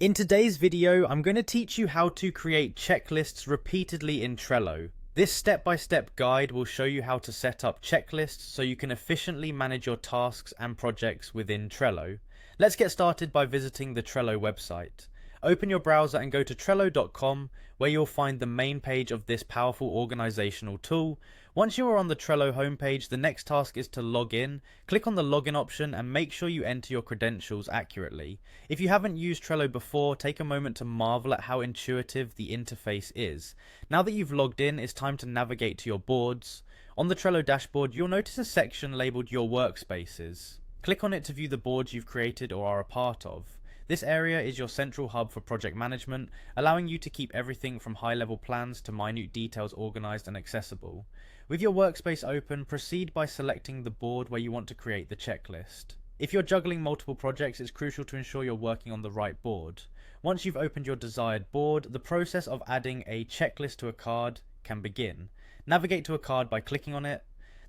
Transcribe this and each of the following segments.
In today's video, I'm going to teach you how to create checklists repeatedly in Trello. This step-by-step guide will show you how to set up checklists so you can efficiently manage your tasks and projects within Trello. Let's get started by visiting the Trello website. Open your browser and go to trello.com, where you'll find the main page of this powerful organizational tool. Once you are on the Trello homepage, the next task is to log in. Click on the login option and make sure you enter your credentials accurately. If you haven't used Trello before, take a moment to marvel at how intuitive the interface is. Now that you've logged in, it's time to navigate to your boards. On the Trello dashboard, you'll notice a section labeled Your Workspaces. Click on it to view the boards you've created or are a part of. This area is your central hub for project management, allowing you to keep everything from high-level plans to minute details organized and accessible. With your workspace open, proceed by selecting the board where you want to create the checklist. If you're juggling multiple projects, it's crucial to ensure you're working on the right board. Once you've opened your desired board, the process of adding a checklist to a card can begin. Navigate to a card by clicking on it.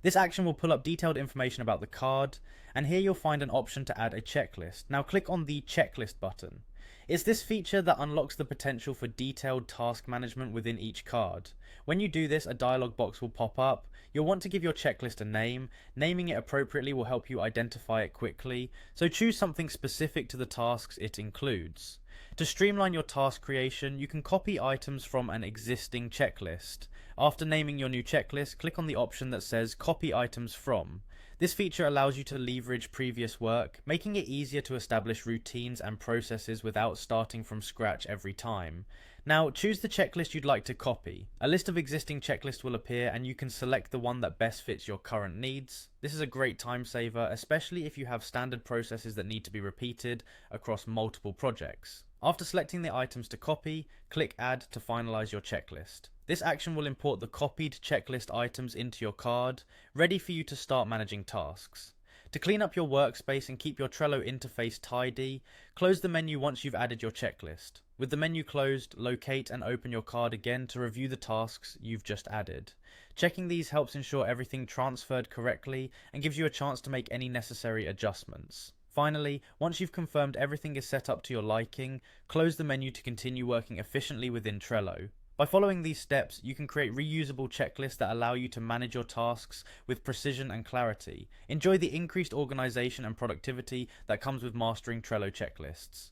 This action will pull up detailed information about the card, and here you'll find an option to add a checklist. Now click on the checklist button. It's this feature that unlocks the potential for detailed task management within each card. When you do this, a dialog box will pop up. You'll want to give your checklist a name. Naming it appropriately will help you identify it quickly, so choose something specific to the tasks it includes. To streamline your task creation, you can copy items from an existing checklist. After naming your new checklist, click on the option that says Copy Items From. This feature allows you to leverage previous work, making it easier to establish routines and processes without starting from scratch every time. Now, choose the checklist you'd like to copy. A list of existing checklists will appear and you can select the one that best fits your current needs. This is a great time saver, especially if you have standard processes that need to be repeated across multiple projects. After selecting the items to copy, click Add to finalize your checklist. This action will import the copied checklist items into your card, ready for you to start managing tasks. To clean up your workspace and keep your Trello interface tidy, close the menu once you've added your checklist. With the menu closed, locate and open your card again to review the tasks you've just added. Checking these helps ensure everything transferred correctly and gives you a chance to make any necessary adjustments. Finally, once you've confirmed everything is set up to your liking, close the menu to continue working efficiently within Trello. By following these steps, you can create reusable checklists that allow you to manage your tasks with precision and clarity. Enjoy the increased organization and productivity that comes with mastering Trello checklists.